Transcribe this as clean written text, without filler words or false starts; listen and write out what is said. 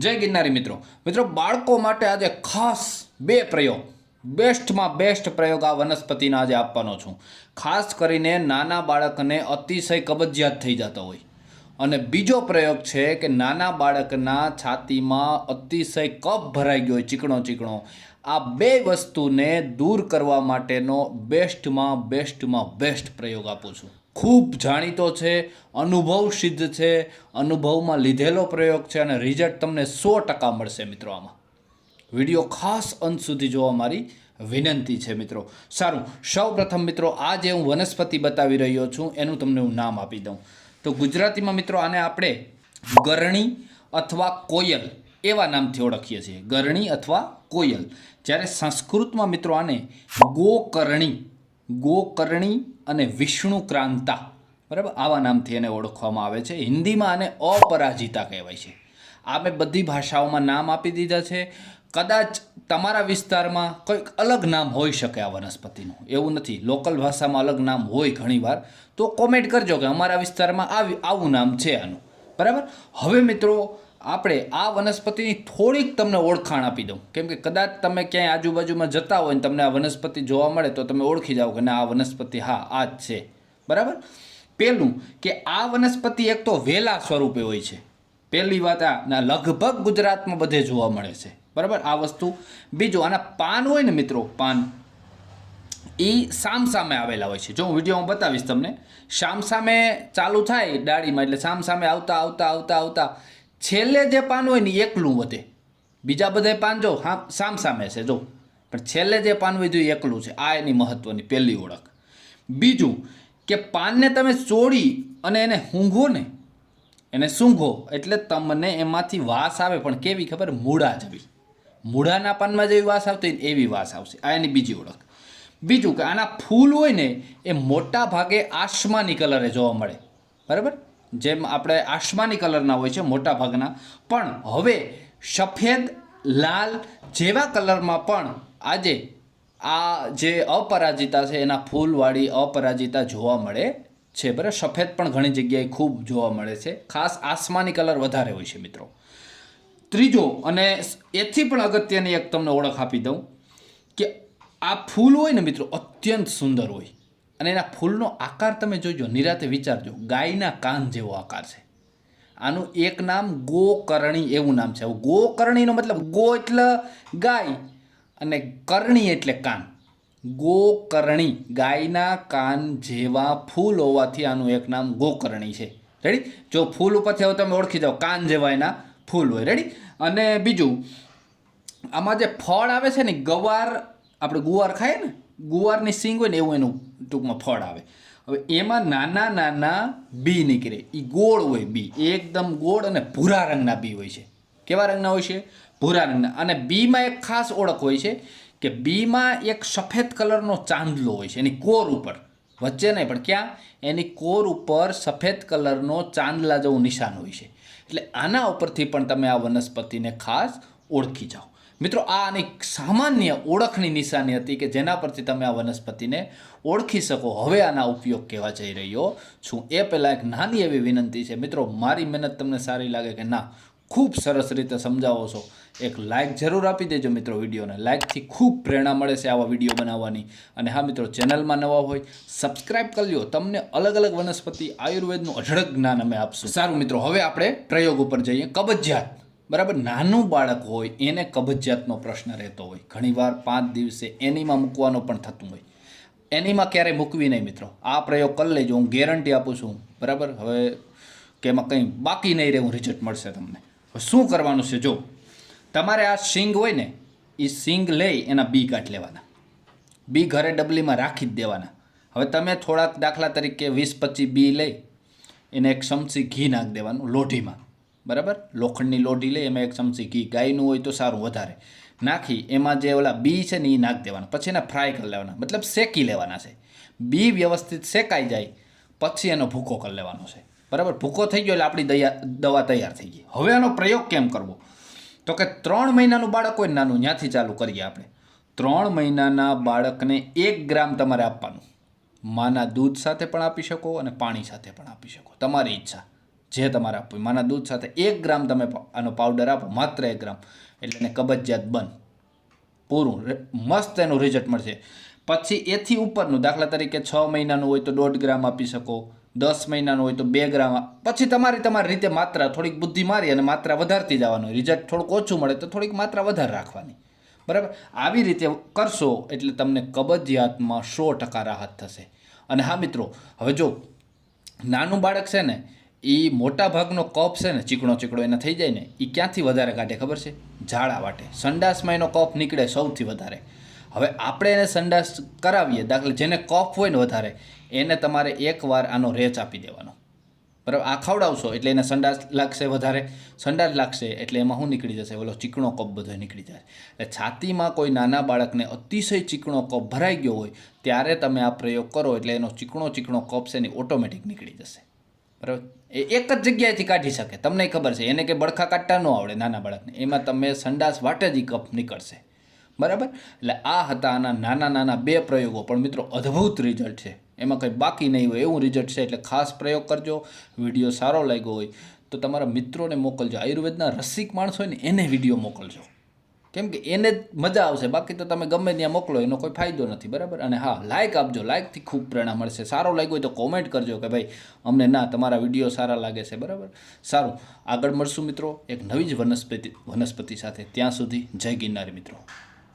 જય ગિરનારી મિત્રો મિત્રો બાળકો માટે આજે ખાસ બે પ્રયોગ બેસ્ટમાં બેસ્ટ પ્રયોગ આ વનસ્પતિના આજે આપવાનો છું. ખાસ કરીને નાના બાળકને અતિશય કબજિયાત થઈ જતો હોય અને બીજો પ્રયોગ છે કે નાના બાળકના છાતીમાં અતિશય કફ ભરાઈ ગયો હોય ચીકણો ચીકણો. આ બે વસ્તુને દૂર કરવા માટેનો બેસ્ટમાં બેસ્ટ પ્રયોગ આપું છું. ખૂબ જાણીતો છે, અનુભવ સિદ્ધ છે, અનુભવમાં લીધેલો પ્રયોગ છે અને રિઝલ્ટ તમને 100% મળશે મિત્રો. આમાં વિડીયો ખાસ અંત સુધી જોવા મારી વિનંતી છે મિત્રો. સારું, સૌ પ્રથમ મિત્રો આ જે હું વનસ્પતિ બતાવી રહ્યો છું એનું તમને હું નામ આપી દઉં તો ગુજરાતીમાં મિત્રો આને આપણે ગરણી અથવા કોયલ એવા નામથી ઓળખીએ છીએ. ગરણી અથવા કોયલ. જ્યારે સંસ્કૃતમાં મિત્રો આને ગોકર્ણી અને વિષ્ણુક્રાંતા બરાબર આવા નામથી એને ઓળખવામાં આવે છે. હિન્દીમાં આને અપરાજિતા કહેવાય છે. આ મેં બધી ભાષાઓમાં નામ આપી દીધા છે. કદાચ તમારા વિસ્તારમાં કંઈક અલગ નામ હોઈ શકે આ વનસ્પતિનું, એવું નથી. લોકલ ભાષામાં અલગ નામ હોય ઘણીવાર, તો કોમેન્ટ કરજો કે અમારા વિસ્તારમાં આવું નામ છે આનું. બરાબર. હવે મિત્રો આપણે આ વનસ્પતિની થોડીક તમને ઓળખાણ આપી દઉં, કેમ કે કદાચ તમે ક્યાંય આજુબાજુમાં જતા હોય ને તમને આ વનસ્પતિ જોવા મળે તો તમે ઓળખી જાઓ કે ના આ વનસ્પતિ હા આ જ છે. બરાબર. પહેલું કે આ વનસ્પતિ એક તો વેલા સ્વરૂપે હોય છે. પહેલી વાત આ લગભગ ગુજરાતમાં બધે જોવા મળે છે. બરાબર આ વસ્તુ. બીજું આના પાન હોય ને મિત્રો, પાન એ સામે આવેલા હોય છે. જો હું વિડીયોમાં બતાવીશ તમને, સામે ચાલુ થાય ડાળીમાં એટલે સામે આવતા આવતા આવતા આવતા છેલ્લે જે પાન હોય ને એકલું વધે. બીજા બધા પાન જો સામે છે જો, પણ છેલ્લે જે પાન વધ્યું એકલું છે. આ એની મહત્વની પહેલી ઓળખ. બીજું કે પાનને તમે ચોળી અને એને સૂંઘો ને, એને સૂંઘો એટલે તમને એમાંથી વાસ આવે, પણ કેવી ખબર? મૂળા જેવી. મૂળાના પાનમાં જેવી વાસ આવતી હોય એવી વાસ આવશે. આ એની બીજી ઓળખ. બીજું કે આના ફૂલ હોય ને એ મોટા ભાગે આસમાની કલરે જોવા મળે. બરાબર. જેમ આપણે આસમાની કલરના હોય છે મોટા ભાગના, પણ હવે સફેદ લાલ જેવા કલરમાં પણ આજે આ જે અપરાજિતા છે એના ફૂલવાળી અપરાજિતા જોવા મળે છે. બરાબર. સફેદ પણ ઘણી જગ્યાએ ખૂબ જોવા મળે છે. ખાસ આસમાની કલર વધારે હોય છે મિત્રો. ત્રીજો અને એથી પણ અગત્યની એક તમને ઓળખ આપી દઉં કે આ ફૂલ હોય ને મિત્રો અત્યંત સુંદર હોય અને એના ફૂલનો આકાર તમે જોજો, નિરાતે વિચારજો, ગાયના કાન જેવો આકાર છે. આનું એક નામ ગોકર્ણી એવું નામ છે. ગોકર્ણીનો મતલબ ગો એટલે ગાય અને કર્ણી એટલે કાન. ગોકર્ણી, ગાયના કાન જેવા ફૂલ હોવાથી આનું એક નામ ગોકર્ણી છે. રેડી. જો ફૂલ ઉપરથી હવે તમે ઓળખી જાઓ કાન જેવા એના ફૂલ હોય. રેડી. અને બીજું આમાં જે ફળ આવે છે ને, ગવાર, આપણે ગુવાર ખાઈએ ને, ગુવારની સિંગ હોય ને એવું એનું ટૂંકમાં ફળ આવે. હવે એમાં નાના નાના બી નીકળે. એ ગોળ હોય બી, એકદમ ગોળ અને ભૂરા રંગના બી હોય છે. કેવા રંગના હોય છે? ભૂરા રંગના. અને બીમાં એક ખાસ ઓળખ હોય છે કે બીમાં એક સફેદ કલરનો ચાંદલો હોય છે એની કોર ઉપર, વચ્ચે નહીં પણ ક્યાં, એની કોર ઉપર સફેદ કલરનો ચાંદલા જેવું નિશાન હોય છે. એટલે આના ઉપરથી પણ તમે આ વનસ્પતિને ખાસ ઓળખી જાઓ મિત્રો. આ આની સામાન્ય ઓળખની નિશાની હતી કે જેના પરથી તમે આ વનસ્પતિને ઓળખી શકો. હવે આના ઉપયોગ કહેવા જઈ રહ્યો છું એ પહેલાં એક નાની એવી વિનંતી છે મિત્રો, મારી મહેનત તમને સારી લાગે કે ના ખૂબ સરસ રીતે સમજાવો છો, એક લાઇક જરૂર આપી દેજો મિત્રો. વિડીયોને લાઇકથી ખૂબ પ્રેરણા મળે છે આવા વિડીયો બનાવવાની. અને હા મિત્રો, ચેનલમાં નવા હોય સબસ્ક્રાઈબ કરી લો. તમને અલગ અલગ વનસ્પતિ આયુર્વેદનું અઢળક જ્ઞાન અમે આપશું. સારું મિત્રો, હવે આપણે પ્રયોગ ઉપર જઈએ. કબજિયાત. બરાબર. નાનું બાળક હોય એને કબજિયાતનો પ્રશ્ન રહેતો હોય. ઘણીવાર 5 દિવસે એનીમાં મૂકવાનો પણ થતું હોય. એનીમાં ક્યારેય મૂકવી નહીં મિત્રો. આ પ્રયોગ કરી લેજો, હું ગેરંટી આપું છું. બરાબર. હવે કે એમાં કંઈ બાકી નહીં રહે, હું રિઝલ્ટ મળશે તમને. શું કરવાનું છે? જો તમારે આ સિંગ હોય ને એ સિંગ લઈ એના બી કાઢી લેવાના. બી ઘરે ડબલીમાં રાખી જ દેવાના. હવે તમે થોડાક દાખલા તરીકે 20-25 બી લઈ એને એક ચમચી ઘી નાખી દેવાનું લોઢીમાં. બરાબર. લોખંડની લોઢી લઈ એમાં એક ચમચી ઘી, ગાયનું હોય તો સારું વધારે, નાખી એમાં જે ઓલા બી છે ને એ નાખી દેવાના. પછી એને ફ્રાય કરી લેવાના, મતલબ શેકી લેવાના છે. બી વ્યવસ્થિત શેકાઈ જાય પછી એનો ભૂકો કરી લેવાનો છે. બરાબર. ભૂકો થઈ ગયો એટલે આપણી દવા તૈયાર થઈ ગઈ. હવે આનો પ્રયોગ કેમ કરવો? તો કે 3 મહિનાનું બાળક હોય નાનું, ત્યાંથી ચાલુ કરીએ આપણે. 3 મહિનાના બાળકને 1 ગ્રામ તમારે આપવાનું. માના દૂધ સાથે પણ આપી શકો અને પાણી સાથે પણ આપી શકો, તમારી ઈચ્છા. જે તમારે આપવું માના દૂધ સાથે 1 ગ્રામ તમે આનો પાવડર આપો, માત્ર 1 ગ્રામ, એટલે એને કબજિયાત બંધ, પૂરું મસ્ત એનું રિઝલ્ટ મળશે. પછી એથી ઉપરનું, દાખલા તરીકે 6 મહિનાનું હોય તો 1.5 ગ્રામ આપી શકો, 10 મહિનાનું હોય તો 2 ગ્રામ. પછી તમારી રીતે માત્રા થોડીક બુદ્ધિ મારી અને માત્રા વધારતી જવાનું. રિઝલ્ટ થોડુંક ઓછું મળે તો થોડીક માત્રા વધારે રાખવાની, બરાબર. આવી રીતે કરશો એટલે તમને કબજિયાતમાં 100% રાહત થશે. અને હા મિત્રો, હવે જો નાનું બાળક છે ને, એ મોટા ભાગનો કફ છે ને, ચીકણો એને થઈ જાય ને, એ ક્યાંથી વધારે કાઢે ખબર છે? ઝાડા વાટે. સંડાસમાં એનો કફ નીકળે સૌથી વધારે. હવે આપણે એને સંડાસ કરાવીએ, દાખલા જેને કફ હોય ને વધારે, એને તમારે એકવાર આનો રેચ આપી દેવાનો, બરાબર. આ ખવડાવશો એટલે એને સંડાસ લાગશે વધારે, સંડાસ લાગશે એટલે એમાં શું નીકળી જશે? ઓલો ચીકણો કફ બધો નીકળી જાય. એટલે છાતીમાં કોઈ નાના બાળકને અતિશય ચીકણો કફ ભરાઈ ગયો હોય ત્યારે તમે આ પ્રયોગ કરો એટલે એનો ચીકણો કફ છે ને ઓટોમેટિક નીકળી જશે, બરાબર. એ એક જ જગ્યાએથી કાઢી શકે. તમને ખબર છે, એને કે બળખા કાઢતા ન આવડે નાના બાળકને, એમાં તમે સંડાસ વાટે જ કફ નીકળશે, બરાબર. એટલે આ હતા આના નાના 2 પ્રયોગો, પણ મિત્રો અદ્ભુત રિઝલ્ટ છે, એમાં કંઈ બાકી નહીં હોય એવું રિઝલ્ટ છે. એટલે ખાસ પ્રયોગ કરજો. વિડીયો સારો લાગ્યો હોય તો તમારા મિત્રોને મોકલજો. આયુર્વેદના રસિક માણસો હોય ને એને વિડીયો મોકલજો, કેમ કે એને જ મજા આવશે. બાકી તો તમે ગમે ત્યાં મોકલો એનો કોઈ ફાયદો નથી, બરાબર. અને હા, લાઇક આપજો, લાઇકથી ખૂબ પ્રેરણા મળશે. સારો લાગ્યો હોય તો કોમેન્ટ કરજો કે ભાઈ અમને ના તમારા વિડીયો સારા લાગે છે, બરાબર. સારું, આગળ મળશું મિત્રો એક નવી જ વનસ્પતિ સાથે. ત્યાં સુધી જય ગિરનારી મિત્રો.